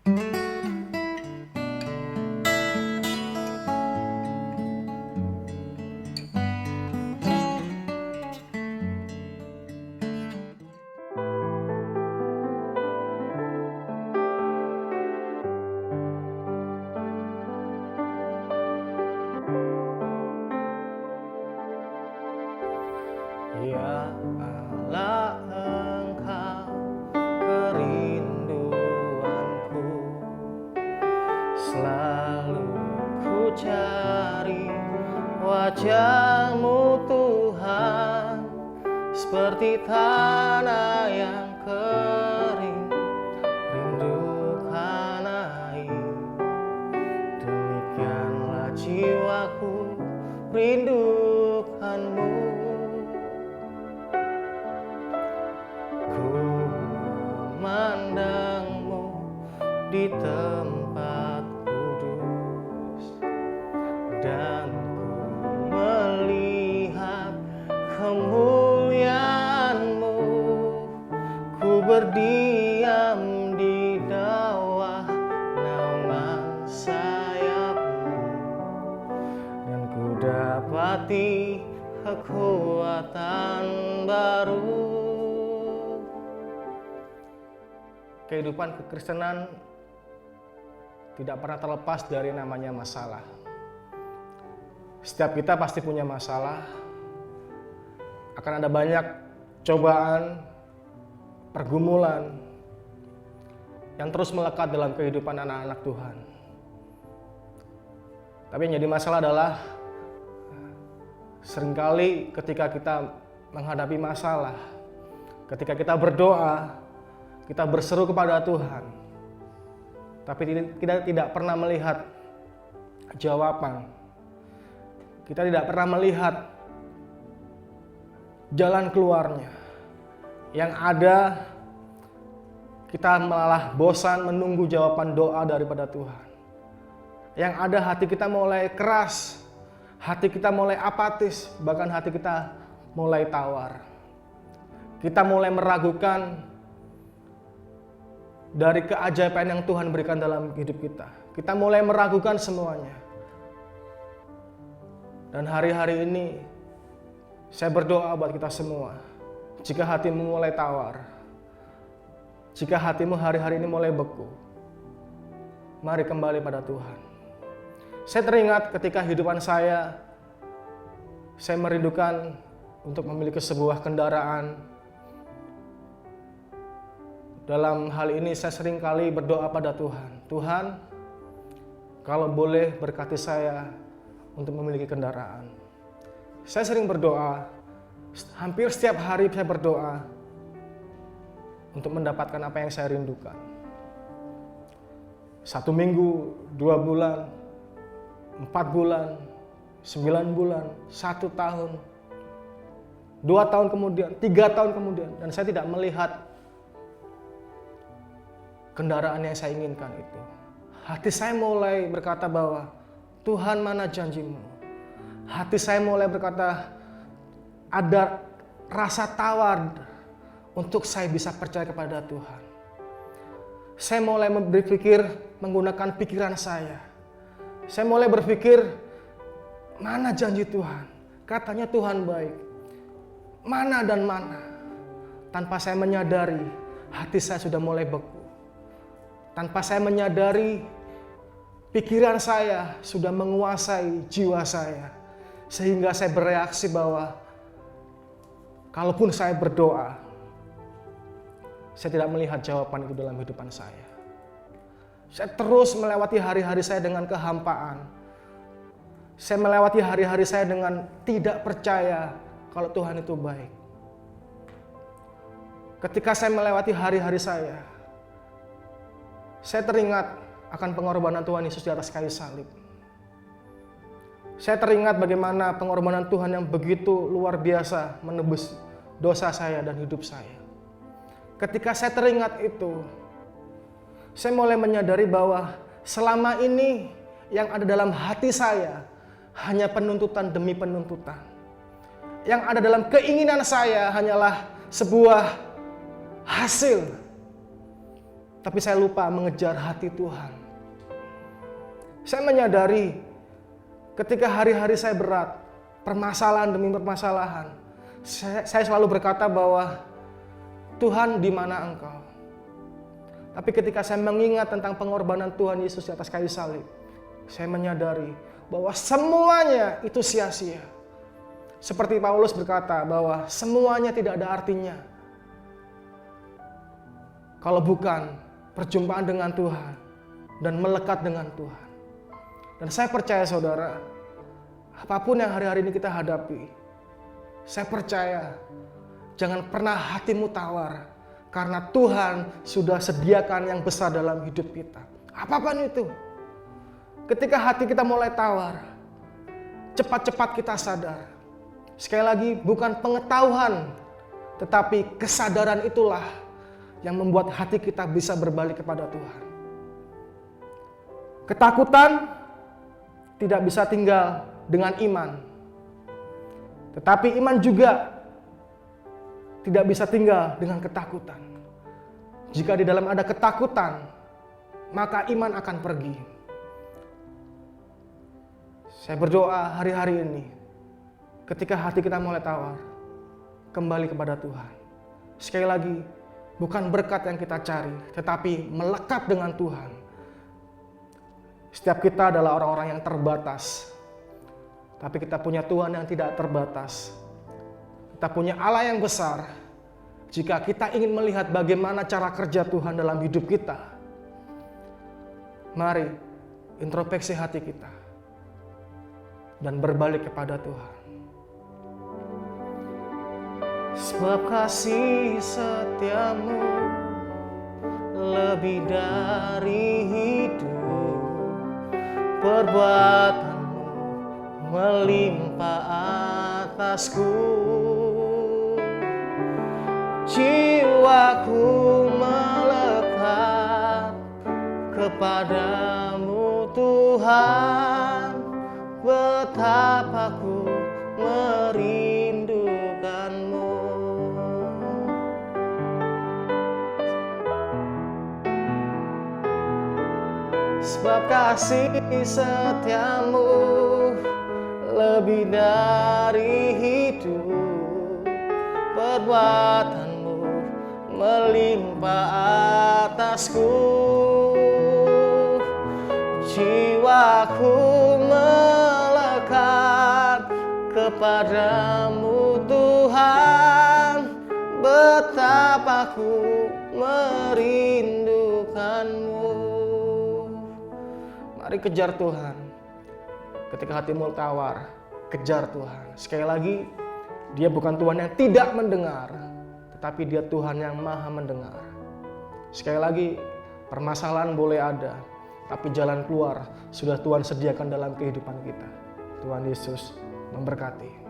Ya Allah, Engkau kerinduanku, selalu ku cari wajah-Mu Tuhan, seperti tanah yang kering rindukan air. Demikianlah jiwaku rindukan-Mu. Ku memandang-Mu di tempat kudus, dan ku melihat kemuliaan-Mu. Ku berdiam di bawah naungan sayap-Mu, dan ku dapati kekuatan baru. Kehidupan kekristenan tidak pernah terlepas dari namanya masalah. Setiap kita pasti punya masalah. Akan ada banyak cobaan, pergumulan yang terus melekat dalam kehidupan anak-anak Tuhan. Tapi yang jadi masalah adalah seringkali ketika kita menghadapi masalah, ketika kita berdoa, kita berseru kepada Tuhan, tapi kita tidak pernah melihat jawaban. Kita tidak pernah melihat jalan keluarnya. Yang ada, kita malah bosan menunggu jawaban doa daripada Tuhan. Yang ada, hati kita mulai keras, hati kita mulai apatis, bahkan hati kita mulai tawar. Kita mulai meragukan dari keajaiban yang Tuhan berikan dalam hidup kita. Kita mulai meragukan semuanya. Dan hari-hari ini saya berdoa buat kita semua. Jika hatimu mulai tawar, jika hatimu hari-hari ini mulai beku, mari kembali pada Tuhan. Saya teringat ketika kehidupan saya merindukan untuk memiliki sebuah kendaraan. Dalam hal ini saya sering kali berdoa pada Tuhan. Tuhan, kalau boleh berkati saya untuk memiliki kendaraan. Saya sering berdoa, hampir setiap hari saya berdoa untuk mendapatkan apa yang saya rindukan. 1 minggu, 2 bulan, 4 bulan, 9 bulan, 1 tahun, 2 tahun kemudian, 3 tahun kemudian, dan saya tidak melihat kendaraan yang saya inginkan itu. Hati saya mulai berkata bahwa Tuhan, mana janji-Mu? Hati saya mulai berkata ada rasa tawar untuk saya bisa percaya kepada Tuhan. Saya mulai berpikir menggunakan pikiran saya. Saya mulai berpikir, mana janji Tuhan? Katanya Tuhan baik. Mana dan mana? Tanpa saya menyadari, hati saya sudah mulai beku. Tanpa saya menyadari, pikiran saya sudah menguasai jiwa saya. Sehingga saya bereaksi bahwa kalaupun saya berdoa, saya tidak melihat jawaban itu dalam kehidupan saya. Saya terus melewati hari-hari saya dengan kehampaan. Saya melewati hari-hari saya dengan tidak percaya kalau Tuhan itu baik. Ketika saya melewati hari-hari saya teringat akan pengorbanan Tuhan Yesus di atas kayu salib. Saya teringat bagaimana pengorbanan Tuhan yang begitu luar biasa menebus dosa saya dan hidup saya. Ketika saya teringat itu, saya mulai menyadari bahwa selama ini yang ada dalam hati saya hanya penuntutan demi penuntutan. Yang ada dalam keinginan saya hanyalah sebuah hasil. tapi saya lupa mengejar hati Tuhan. Saya menyadari ketika hari-hari saya berat, permasalahan demi permasalahan, saya selalu berkata bahwa Tuhan, di mana Engkau? Tapi ketika saya mengingat tentang pengorbanan Tuhan Yesus di atas kayu salib, saya menyadari bahwa semuanya itu sia-sia. Seperti Paulus berkata bahwa semuanya tidak ada artinya kalau bukan perjumpaan dengan Tuhan dan melekat dengan Tuhan. Dan saya percaya saudara, apapun yang hari-hari ini kita hadapi, saya percaya jangan pernah hatimu tawar, karena Tuhan sudah sediakan yang besar dalam hidup kita. Apapun itu, ketika hati kita mulai tawar, cepat-cepat kita sadar. Sekali lagi, bukan pengetahuan, tetapi kesadaran itulah yang membuat hati kita bisa berbalik kepada Tuhan. Ketakutan tidak bisa tinggal dengan iman, tetapi iman juga tidak bisa tinggal dengan ketakutan. Jika di dalam ada ketakutan, maka iman akan pergi. Saya berdoa hari-hari ini, ketika hati kita mulai tawar, kembali kepada Tuhan. Sekali lagi, bukan berkat yang kita cari, tetapi melekat dengan Tuhan. Setiap kita adalah orang-orang yang terbatas, tapi kita punya Tuhan yang tidak terbatas. Kita punya Allah yang besar. Jika kita ingin melihat bagaimana cara kerja Tuhan dalam hidup kita, mari introspeksi hati kita dan berbalik kepada Tuhan. Sebab kasih setiamu lebih dari hidup, perbuatanmu melimpah atasku. Jiwaku melekat kepadamu Tuhan, betapa ku merindukanmu. Sebab kasih setiamu lebih dari hidup, perbuatanmu melimpah atasku. Jiwaku melekat kepadamu Tuhan, betapa ku merindukanmu. Mari kejar Tuhan. Ketika hatimu tawar, kejar Tuhan. Sekali lagi, Dia bukan Tuhan yang tidak mendengar, tetapi Dia Tuhan yang maha mendengar. Sekali lagi, permasalahan boleh ada, tapi jalan keluar sudah Tuhan sediakan dalam kehidupan kita. Tuhan Yesus memberkati.